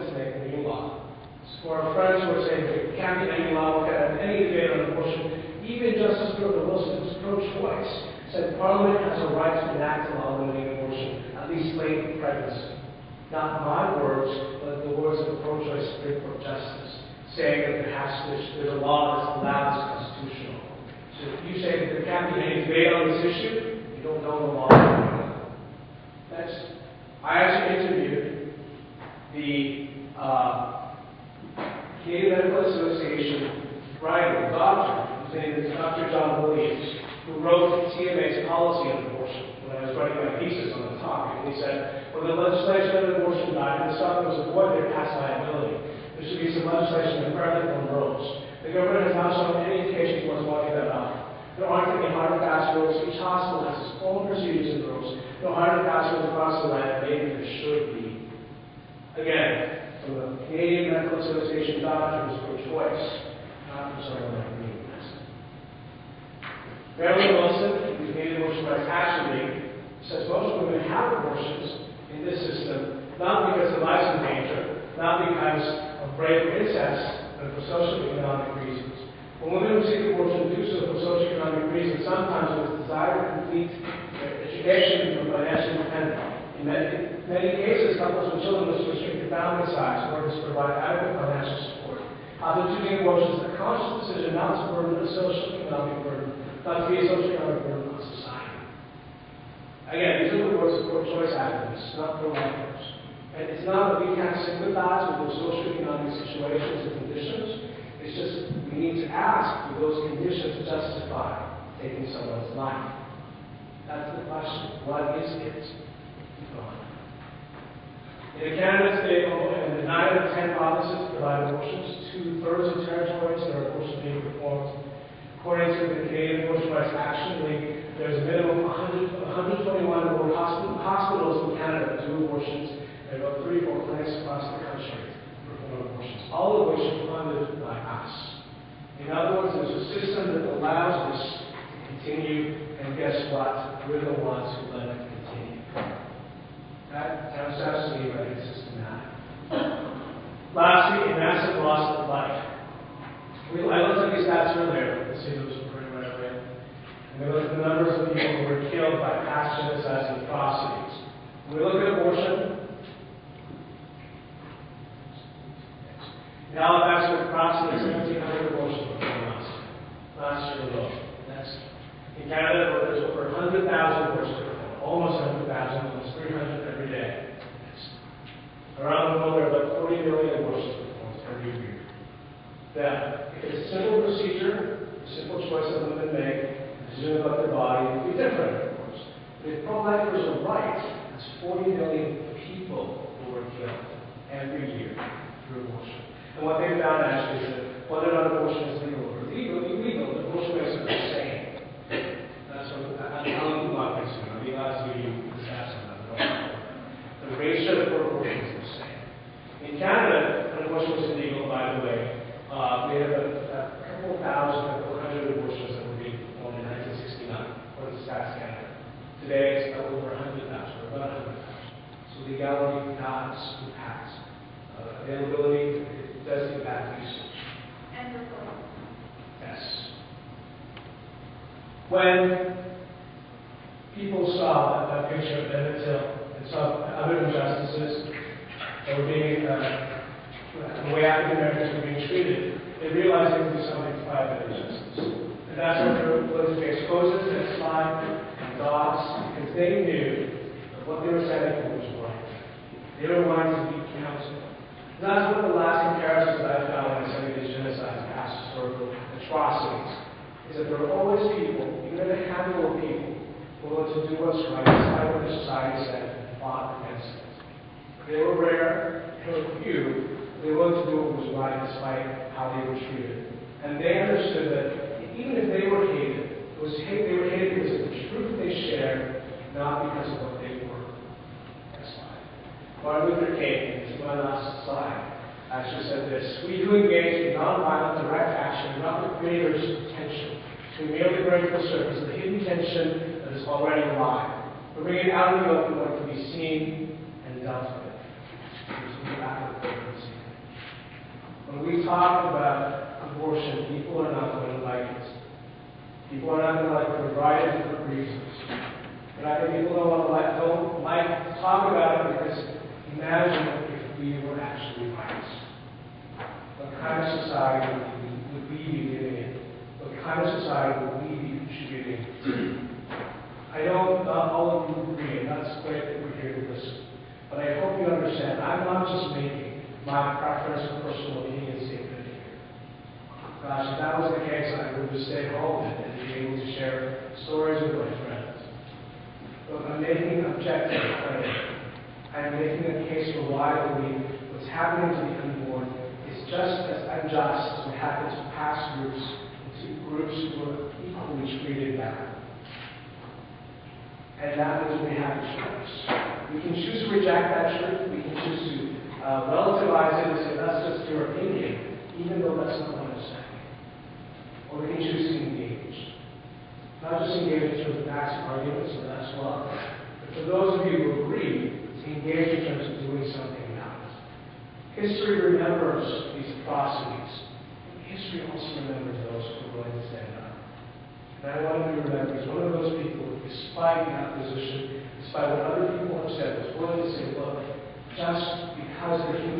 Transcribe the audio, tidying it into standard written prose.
to make a new law. So for our friends who are saying there can't be any law, we can't have any debate on abortion, even Justice Wilson, who's pro-choice, said Parliament has a right to enact a law limiting abortion, at least late pregnancy. Not my words, but the words of the pro-choice Supreme Court Justice, saying that there's a law that's allowed as constitutional. So if you say that there can't be any debate on this issue, you don't know the law. I actually interviewed the Canadian Medical Association writer, doctor, whose name is Dr. John Williams, who wrote CMA's policy on abortion when I was writing my thesis on the topic. And he said, when the legislation on abortion died, the stuff was avoid their past liability. There should be some legislation that fairly on rules. The government has not shown any indication towards wanting that up. There aren't any hard and fast rules. Each hospital has its own procedures and rules. No hard and fast rules across the land. Maybe there should be. Again, from the Canadian Medical Association doctor who's pro-choice, not for someone like me. Marilyn Wilson, who's Canadian Abortion Rights Action League, says most women have abortions in this system, not because of life's in danger, not because of rape or incest, but for socioeconomic reasons. When women who seek abortion do so for socioeconomic reasons, sometimes with desire to complete their education and financial independence. In many cases, couples with children must restrict the family size in order to provide adequate financial support. After choosing abortion is a conscious decision not to burden a socioeconomic burden, not to be a socioeconomic burden on society. Again, these are the words of pro-choice activists, not pro-lifers. And it's not that we can't sympathize with those socioeconomic situations and conditions. It's just we need to ask, do those conditions justify taking someone's life? That's the question. What is it? In a Canada today, in the 9 out of 10 provinces provide abortions, 2/3 of territories there are abortions being performed. According to the Canadian Abortion Rights Action League, there's a minimum of 121 more hospitals in Canada that do abortions, and about 3 or 4 clinics across the country perform abortions, all of which are funded by us. In other words, there's a system that allows this to continue, and guess what? We're the ones who let it continue. That sounds absolutely right. It's systematic. Lastly, a massive loss of life. I looked at these stats earlier. Let's see those pretty right away. And we looked at the numbers of people who were killed by past genocides and atrocities. When we look at abortion, in Halifax, there were approximately 1,700 abortions performed last year alone. Next. In Canada, there's over 100,000 abortions performed, almost 100,000, almost 300 every day. Next. Around the world, there are about 40 million abortions performed every year. That if it's a simple procedure, a simple choice that women make, a decision about their body, it would be different, of course. But if pro-lifers are right, that's 40 million people who are killed every year through abortion. And what they found actually is that whether or not abortion is legal or illegal, abortion rates are the same. That's what I'm telling you about this. I'll be glad to give you the stats on that. The ratio for abortion is the same. In Canada, when abortion was illegal, by the way, we had a couple hundred abortions that were being performed in 1969, according to Stats Canada. Today, it's over 100,000, or about 100,000. So legality impacts. Availability, it does impact usage. And reform. Yes. When people saw that picture of Emmett Till and saw other injustices that were being the way African Americans were being treated, they realized they could do something to fight that injustice. And that's when they were willing to expose it to the slime and dogs, because they knew that what they were standing for was right. They were wanting to be counted. And that's one of the last comparisons that I found when I studied these genocides and past historical atrocities, is that there are always people, even a handful of people, willing to do what's right, despite what the society said, and fought against it. They were rare, they were few. They were willing to do what was right despite how they were treated. And they understood that even if they were hated, they were hated because of the truth they shared, not because of what they were. Next slide. Martin Luther King, this is my last slide, actually said this: we who engage in nonviolent direct action are not the creators of tension. We merely bring to the surface the hidden tension that is already alive. We bring it out in the open where it can be seen and dealt with. Here's the back of the talk about abortion, people are not going to like it. People are not going to like it for a variety of different reasons. But I think people don't like to talk about it because imagine if we were actually right. What kind of society would we be living in? What kind of society would we be contributing to? I know not all of you agree, and that's great that we're here to listen. But I hope you understand, I'm not just making my preference or personal opinion statement here. Gosh, if that was the case, I would just stay home and be able to share stories with my friends. But I'm making an objective claim. I'm making a case for why I believe what's happening to the unborn is just as unjust as what happened to past groups, to groups who were equally treated bad. And that means we have a choice. We can choose to reject that truth. We can choose to relativize it and say, that's just your opinion, even though that's not what I'm saying. Or we can choose to engage. Not just engage in terms of facts and arguments, and that's love. But for those of you who agree, to engage in terms of doing something about it. History remembers these atrocities. History also remembers those who are willing to stand up. And I want you to remember, he's one of those people who, despite the opposition, despite what other people have said, was willing to say, look, just because they're human